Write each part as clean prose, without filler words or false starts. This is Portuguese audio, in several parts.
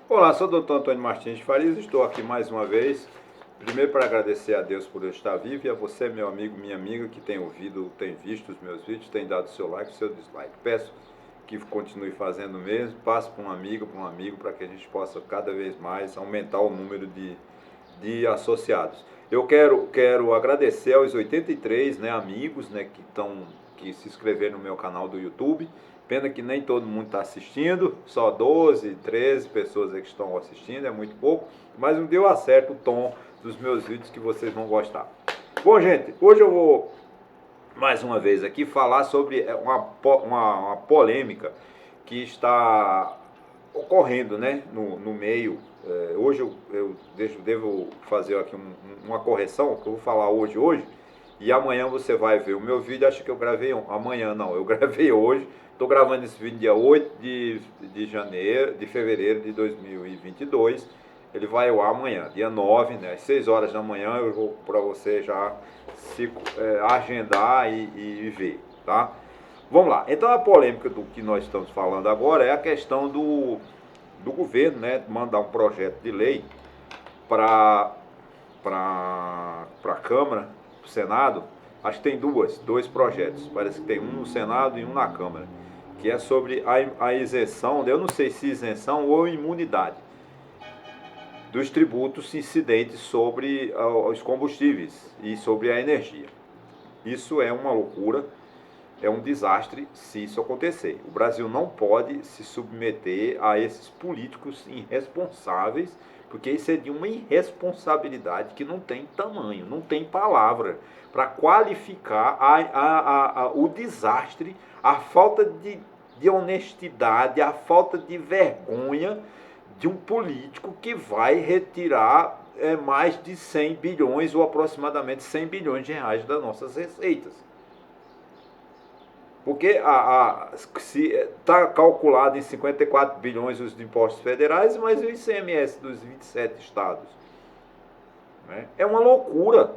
Olá, sou o doutor Antônio Martins de Farias, estou aqui mais uma vez. Primeiro para agradecer a Deus por eu estar vivo e a você, meu amigo, minha amiga, que tem ouvido, tem visto os meus vídeos, tem dado seu like, seu dislike. Peço que continue fazendo o mesmo, passe para um amigo, para que a gente possa cada vez mais aumentar o número de associados. Eu quero agradecer aos 83, né, amigos, né, que se inscreveram no meu canal do YouTube. Pena que nem todo mundo está assistindo, só 12, 13 pessoas é que estão assistindo, é muito pouco, mas não deu acerto o tom dos meus vídeos que vocês vão gostar. Bom, gente, hoje eu vou mais uma vez aqui falar sobre uma polêmica que está ocorrendo, né, no meio. Hoje eu devo fazer aqui uma correção, que eu vou falar hoje, e amanhã você vai ver o meu vídeo. Acho que eu gravei amanhã, não, eu gravei hoje. Estou gravando esse vídeo dia 8 de fevereiro de 2022. Ele vai ao ar amanhã, dia 9, né, às 6 horas da manhã. Eu vou para você já se agendar e ver, tá? Vamos lá. Então a polêmica do que nós estamos falando agora é a questão do governo, né, mandar um projeto de lei para a Câmara, para o Senado. Acho que tem dois projetos. Parece que tem um no Senado e um na Câmara, que é sobre a isenção, eu não sei se isenção ou imunidade, dos tributos incidentes sobre os combustíveis e sobre a energia. Isso é uma loucura, é um desastre se isso acontecer. O Brasil não pode se submeter a esses políticos irresponsáveis, porque isso é de uma irresponsabilidade que não tem tamanho, não tem palavra para qualificar o desastre, a falta de honestidade, a falta de vergonha de um político que vai retirar mais de 100 bilhões ou aproximadamente 100 bilhões de reais das nossas receitas. Porque se está calculado em 54 bilhões os impostos federais, mas o ICMS dos 27 estados. Né? É uma loucura.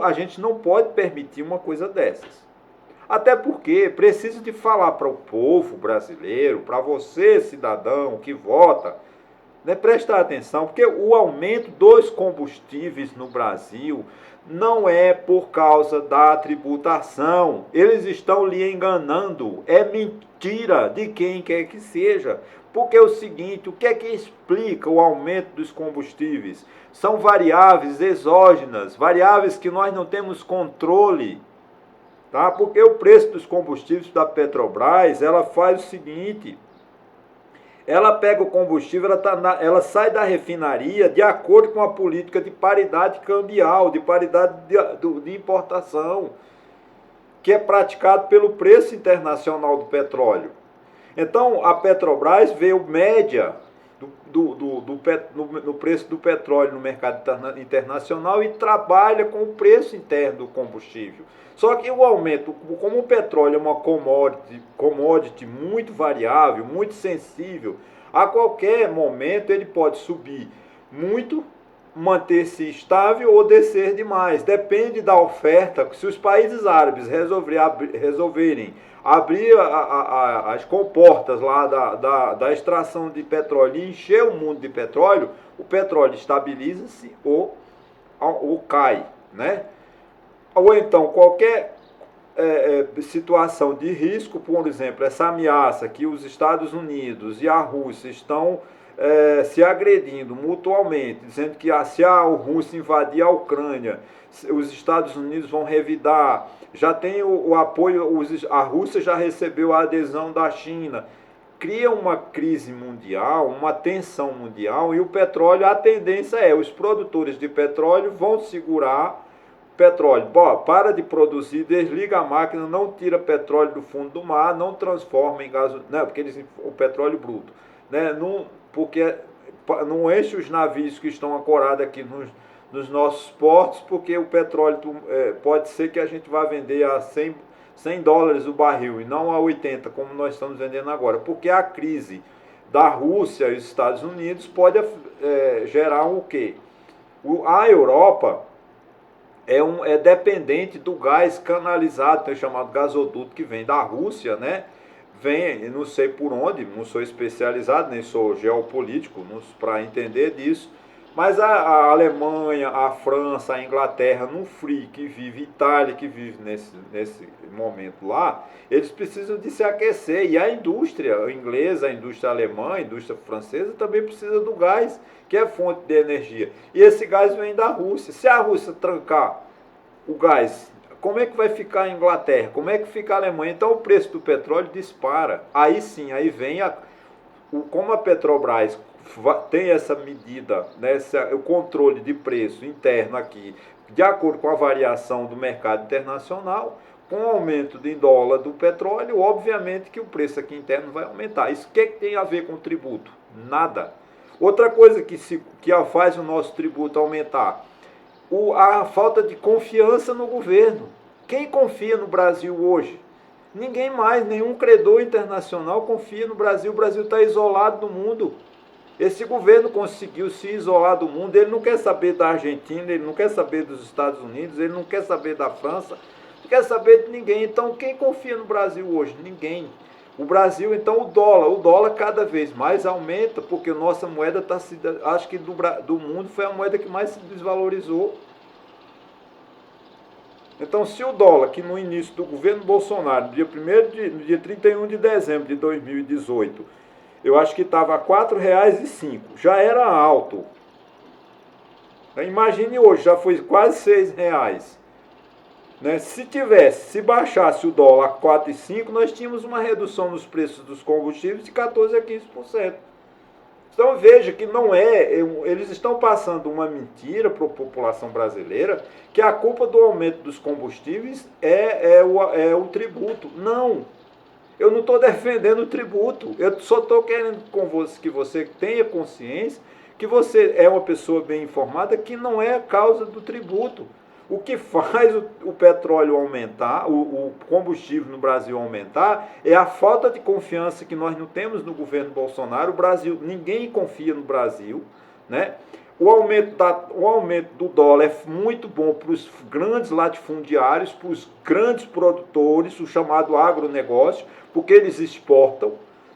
A gente não pode permitir uma coisa dessas. Até porque preciso de falar para o povo brasileiro, para você, cidadão que vota, né, prestar atenção, porque o aumento dos combustíveis no Brasil não é por causa da tributação. Eles estão lhe enganando. É mentira de quem quer que seja. Porque é o seguinte, o que é que explica o aumento dos combustíveis? São variáveis exógenas, variáveis que nós não temos controle. Tá? Porque o preço dos combustíveis da Petrobras, ela faz o seguinte: ela pega o combustível, ela sai da refinaria de acordo com a política de paridade cambial, de paridade de importação, que é praticado pelo preço internacional do petróleo. Então, a Petrobras vê o média no preço do petróleo no mercado internacional e trabalha com o preço interno do combustível. Só que o aumento, como o petróleo é uma commodity muito variável, muito sensível, a qualquer momento ele pode subir muito, manter-se estável ou descer demais. Depende da oferta. Se os países árabes resolverem abrir as comportas lá da extração de petróleo e encher o mundo de petróleo, o petróleo estabiliza-se ou cai, né? Ou então qualquer situação de risco, por exemplo, essa ameaça que os Estados Unidos e a Rússia estão se agredindo mutuamente, dizendo que se a Rússia invadir a Ucrânia, os Estados Unidos vão revidar. Já tem o apoio, a Rússia já recebeu a adesão da China. Cria uma crise mundial, uma tensão mundial, e o petróleo, a tendência os produtores de petróleo vão segurar petróleo. Para de produzir, desliga a máquina, não tira petróleo do fundo do mar, não transforma em gasolina, não, porque eles o petróleo bruto, né? Porque não enche os navios que estão ancorados aqui nos nossos portos, porque o petróleo pode ser que a gente vá vender a 100 dólares o barril e não a 80, como nós estamos vendendo agora, porque a crise da Rússia e os Estados Unidos pode gerar o quê? A Europa dependente do gás canalizado, chamado gasoduto, que vem da Rússia, né? vem, não sei por onde, não sou especializado, nem sou geopolítico para entender disso, mas a Alemanha, a França, a Inglaterra, no frio que vive, Itália que vive nesse momento lá, eles precisam de se aquecer. E a indústria inglesa, a indústria alemã, a indústria francesa também precisa do gás, que é fonte de energia. E esse gás vem da Rússia. Se a Rússia trancar o gás, como é que vai ficar a Inglaterra? Como é que fica a Alemanha? Então o preço do petróleo dispara. Aí sim, aí vem como a Petrobras tem essa medida, né, o controle de preço interno aqui, de acordo com a variação do mercado internacional, com o aumento de dólar do petróleo, obviamente que o preço aqui interno vai aumentar. Isso o que tem a ver com o tributo? Nada. Outra coisa que faz o nosso tributo aumentar, a falta de confiança no governo. Quem confia no Brasil hoje? Ninguém mais, nenhum credor internacional confia no Brasil. O Brasil está isolado do mundo. Esse governo conseguiu se isolar do mundo. Ele não quer saber da Argentina, ele não quer saber dos Estados Unidos, ele não quer saber da França, não quer saber de ninguém. Então, quem confia no Brasil hoje? Ninguém. O Brasil, então, o dólar cada vez mais aumenta, porque a nossa moeda está se. Acho que do mundo foi a moeda que mais se desvalorizou. Então, se o dólar, que no início do governo Bolsonaro, no dia 31 de dezembro de 2018, eu acho que estava a R$ 4,05, já era alto. Imagine hoje, já foi quase R$ 6. Né? Se baixasse o dólar a 4,05, nós tínhamos uma redução nos preços dos combustíveis de 14% a 15%. Então veja que não eles estão passando uma mentira para a população brasileira, que a culpa do aumento dos combustíveis é o tributo. Não, eu não estou defendendo o tributo, eu só estou querendo que você tenha consciência que você é uma pessoa bem informada, que não é a causa do tributo. O que faz o petróleo aumentar, o combustível no Brasil aumentar, é a falta de confiança que nós não temos no governo Bolsonaro. O Brasil, ninguém confia no Brasil, né? O aumento do dólar é muito bom para os grandes latifundiários, para os grandes produtores, o chamado agronegócio, porque eles exportam.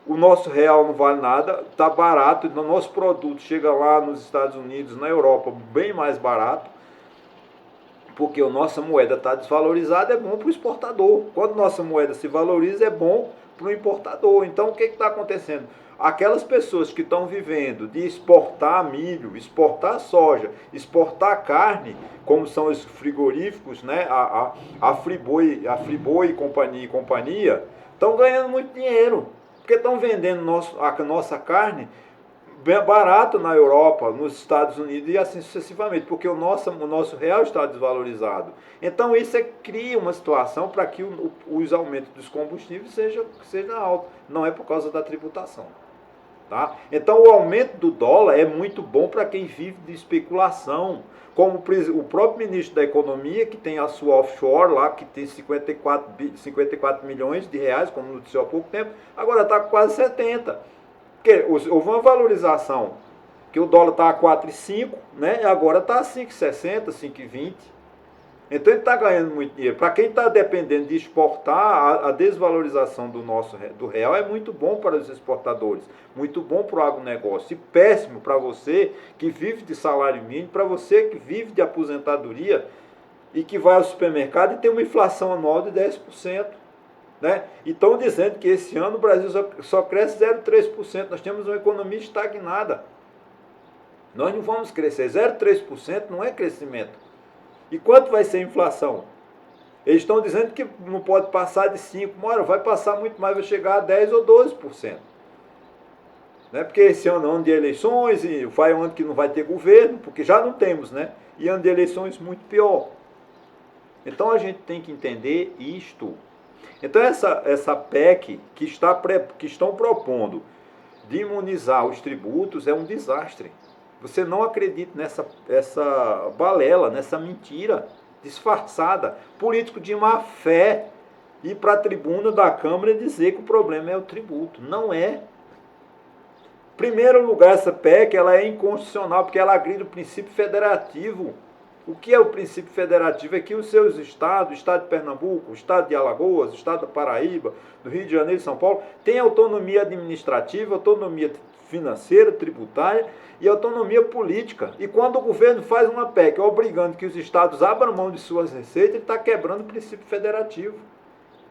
O nosso real não vale nada, está barato, então o nosso produto chega lá nos Estados Unidos, na Europa, bem mais barato, porque a nossa moeda está desvalorizada, é bom para o exportador. Quando nossa moeda se valoriza, é bom para o importador. Então, o que está acontecendo? Aquelas pessoas que estão vivendo de exportar milho, exportar soja, exportar carne, como são os frigoríficos, né? a Friboi e companhia, estão ganhando muito dinheiro, porque estão vendendo a nossa carne bem barato na Europa, nos Estados Unidos e assim sucessivamente, porque o nosso real está desvalorizado. Então isso cria uma situação para que os aumentos dos combustíveis sejam altos, não é por causa da tributação. Tá? Então o aumento do dólar é muito bom para quem vive de especulação, como o próprio ministro da Economia, que tem a sua offshore lá, que tem 54 milhões de reais, como noticiou há pouco tempo, agora está com quase 70. Porque houve uma valorização, que o dólar está a 4,5, né? Agora está a 5,60, 5,20. Então ele está ganhando muito dinheiro. Para quem está dependendo de exportar, a desvalorização do real é muito bom para os exportadores, muito bom para o agronegócio, e péssimo para você que vive de salário mínimo, para você que vive de aposentadoria e que vai ao supermercado e tem uma inflação anual de 10%. Né? E estão dizendo que esse ano o Brasil só cresce 0,3%. Nós temos uma economia estagnada. Nós não vamos crescer. 0,3% não é crescimento. E quanto vai ser a inflação? Eles estão dizendo que não pode passar de 5%. Mora, vai passar muito mais, vai chegar a 10% ou 12%. Né? Porque esse ano é ano de eleições, e vai um ano que não vai ter governo, porque já não temos, né? E ano de eleições muito pior. Então a gente tem que entender isto. Então essa PEC que estão propondo de imunizar os tributos é um desastre. Você não acredita nessa balela, nessa mentira disfarçada. Político de má fé ir para a tribuna da Câmara e dizer que o problema é o tributo. Não é. Em primeiro lugar, essa PEC ela é inconstitucional porque ela agride o princípio federativo. O que é o princípio federativo? É que os seus estados, o estado de Pernambuco, o estado de Alagoas, o estado da Paraíba, do Rio de Janeiro e São Paulo, têm autonomia administrativa, autonomia financeira, tributária e autonomia política. E quando o governo faz uma PEC obrigando que os estados abram mão de suas receitas, ele está quebrando o princípio federativo.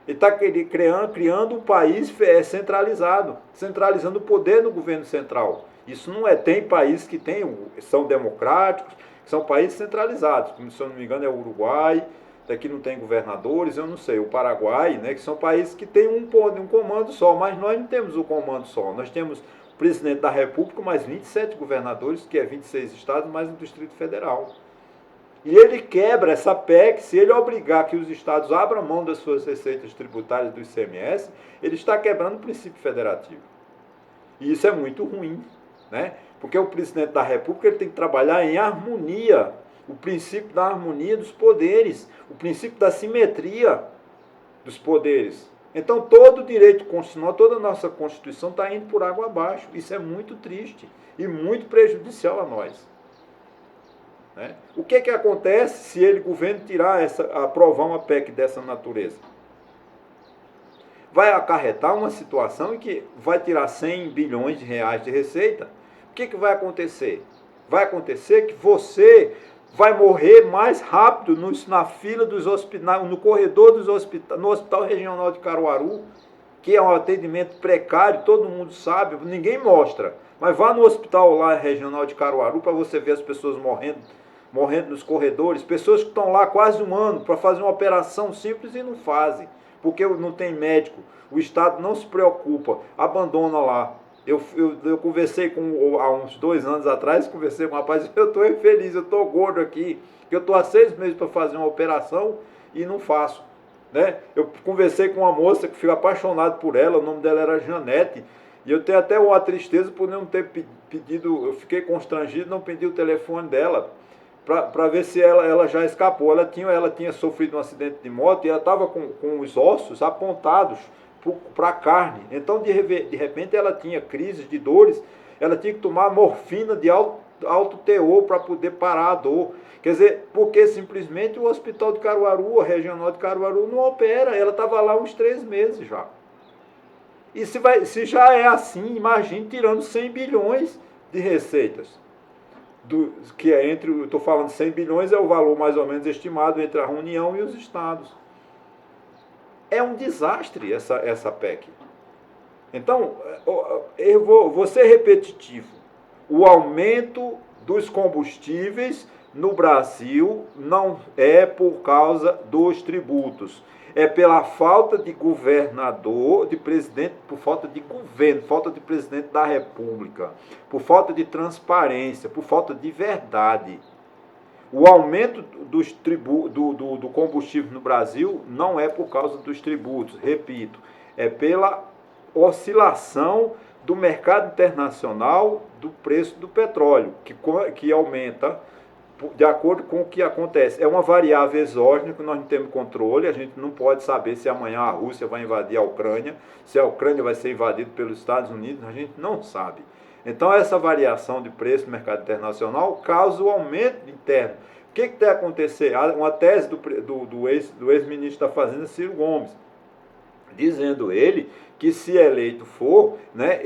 Ele está criando um país centralizado, centralizando o poder no governo central. Isso não é. Tem países que são democráticos, são países centralizados, como se eu não me engano é o Uruguai, daqui não tem governadores, eu não sei, o Paraguai, né, que são países que têm um comando só, mas nós não temos o comando só, nós temos o presidente da República, mais 27 governadores, que é 26 estados, mais um Distrito Federal. E ele quebra essa PEC, se ele obrigar que os estados abram mão das suas receitas tributárias do ICMS, ele está quebrando o princípio federativo. E isso é muito ruim, né? Porque o presidente da República ele tem que trabalhar em harmonia, o princípio da harmonia dos poderes, o princípio da simetria dos poderes. Então todo o direito constitucional, toda a nossa Constituição está indo por água abaixo. Isso é muito triste e muito prejudicial a nós. Né? O que acontece se ele, governo, aprovar uma PEC dessa natureza? Vai acarretar uma situação em que vai tirar 100 bilhões de reais de receita. O que vai acontecer? Vai acontecer que você vai morrer mais rápido na fila dos hospitais, no corredor dos hospitais, no Hospital Regional de Caruaru, que é um atendimento precário, todo mundo sabe, ninguém mostra. Mas vá no hospital lá regional de Caruaru para você ver as pessoas morrendo nos corredores, pessoas que estão lá quase um ano para fazer uma operação simples e não fazem, porque não tem médico, o Estado não se preocupa, abandona lá. Eu conversei há uns 2 anos atrás, conversei com um rapaz, eu estou infeliz, eu estou gordo aqui, eu estou há 6 meses para fazer uma operação e não faço. Né? Eu conversei com uma moça que fui apaixonado por ela, o nome dela era Janete, e eu tenho até uma tristeza por não ter pedido, eu fiquei constrangido, não pedi o telefone dela, para ver se ela já escapou. Ela tinha sofrido um acidente de moto e ela estava com os ossos apontados para a carne. Então, de repente, ela tinha crises de dores, ela tinha que tomar morfina de alto teor para poder parar a dor. Quer dizer, porque simplesmente o Hospital de Caruaru, a Regional de Caruaru, não opera. Ela estava lá uns 3 meses já. E se já é assim, imagine tirando 100 bilhões de receitas. Que é eu estou falando 100 bilhões, é o valor mais ou menos estimado entre a União e os estados. É um desastre essa PEC. Então, eu vou ser repetitivo. O aumento dos combustíveis no Brasil não é por causa dos tributos. É pela falta de governador, de presidente, por falta de governo, falta de presidente da República, por falta de transparência, por falta de verdade. O aumento do combustível no Brasil não é por causa dos tributos, repito, é pela oscilação do mercado internacional do preço do petróleo, que aumenta de acordo com o que acontece. É uma variável exógena que nós não temos controle, a gente não pode saber se amanhã a Rússia vai invadir a Ucrânia, se a Ucrânia vai ser invadida pelos Estados Unidos, a gente não sabe. Então essa variação de preço no mercado internacional causa o aumento interno. O que tem a acontecer? Uma tese do ex-ministro da Fazenda, Ciro Gomes, dizendo ele que se eleito for, né,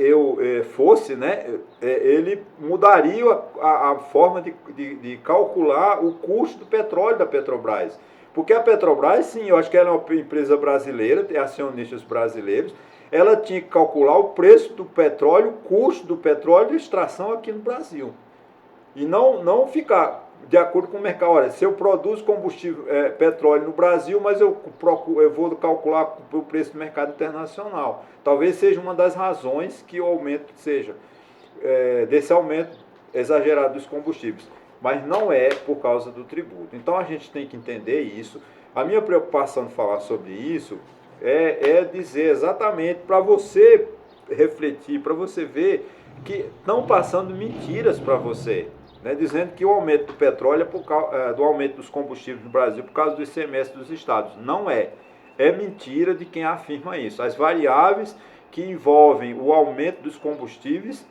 ele mudaria a forma de calcular o custo do petróleo da Petrobras. Porque a Petrobras, sim, eu acho que ela é uma empresa brasileira, tem acionistas brasileiros, ela tinha que calcular o preço do petróleo, o custo do petróleo de extração aqui no Brasil. E não ficar de acordo com o mercado. Olha, se eu produzo combustível, petróleo no Brasil, mas eu vou calcular o preço do mercado internacional. Talvez seja uma das razões que o aumento seja, desse aumento exagerado dos combustíveis. Mas não é por causa do tributo. Então a gente tem que entender isso. A minha preocupação de falar sobre isso é dizer exatamente para você refletir, para você ver que estão passando mentiras para você. Né, dizendo que o aumento do petróleo é por causa do aumento dos combustíveis no Brasil por causa do ICMS dos estados. Não é. É mentira de quem afirma isso. As variáveis que envolvem o aumento dos combustíveis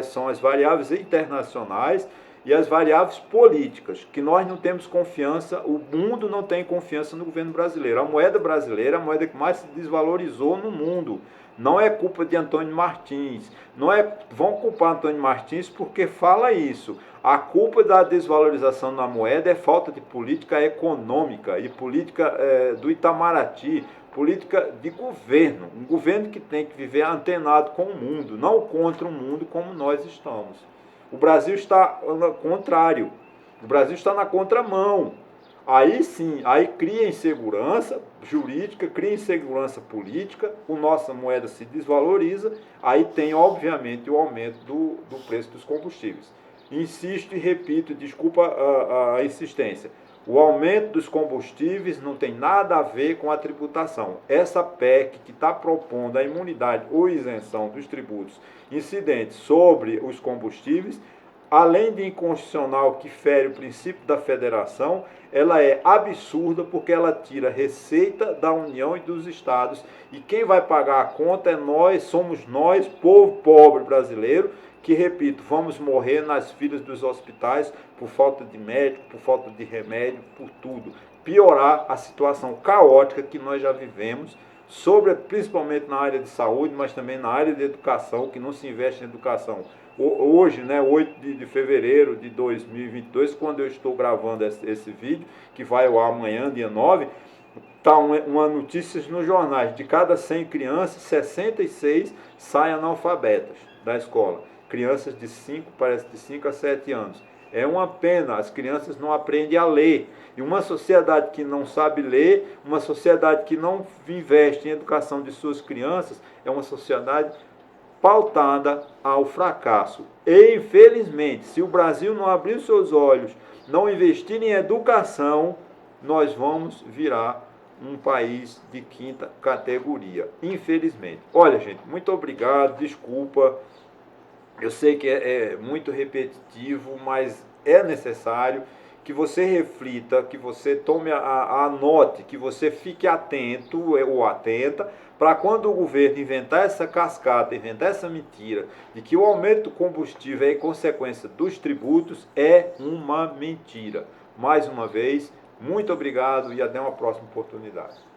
são as variáveis internacionais e as variáveis políticas, que nós não temos confiança, o mundo não tem confiança no governo brasileiro. A moeda brasileira é a moeda que mais se desvalorizou no mundo. Não é culpa de Antônio Martins. Não é, vão culpar Antônio Martins porque fala isso. A culpa da desvalorização da moeda é falta de política econômica e política do Itamaraty, política de governo. Um governo que tem que viver antenado com o mundo, não contra o mundo como nós estamos. O Brasil está ao contrário. O Brasil está na contramão. Aí sim, aí cria insegurança jurídica, cria insegurança política, a nossa moeda se desvaloriza, aí tem, obviamente, o aumento do preço dos combustíveis. Insisto e repito, desculpa a insistência, o aumento dos combustíveis não tem nada a ver com a tributação. Essa PEC que está propondo a imunidade ou isenção dos tributos incidentes sobre os combustíveis, além de inconstitucional que fere o princípio da federação, ela é absurda porque ela tira receita da União e dos estados e quem vai pagar a conta é nós, somos nós, povo pobre brasileiro, que, repito, vamos morrer nas filas dos hospitais por falta de médico, por falta de remédio, por tudo. Piorar a situação caótica que nós já vivemos, principalmente na área de saúde, mas também na área de educação, que não se investe em educação. Hoje, 8 de fevereiro de 2022, quando eu estou gravando esse vídeo, que vai ao ar amanhã, dia 9, está uma notícia nos jornais, de cada 100 crianças, 66 saem analfabetas da escola. Crianças de 5 a 7 anos. É uma pena, as crianças não aprendem a ler. E uma sociedade que não sabe ler, uma sociedade que não investe em educação de suas crianças, é uma sociedade pautada ao fracasso. E, infelizmente, se o Brasil não abrir os seus olhos, não investir em educação, nós vamos virar um país de quinta categoria, infelizmente. Olha, gente, muito obrigado, desculpa, eu sei que é muito repetitivo, mas é necessário que você reflita, que você tome anote, que você fique atento ou atenta, para quando o governo inventar essa cascata, inventar essa mentira, de que o aumento do combustível é consequência dos tributos, é uma mentira. Mais uma vez, muito obrigado e até uma próxima oportunidade.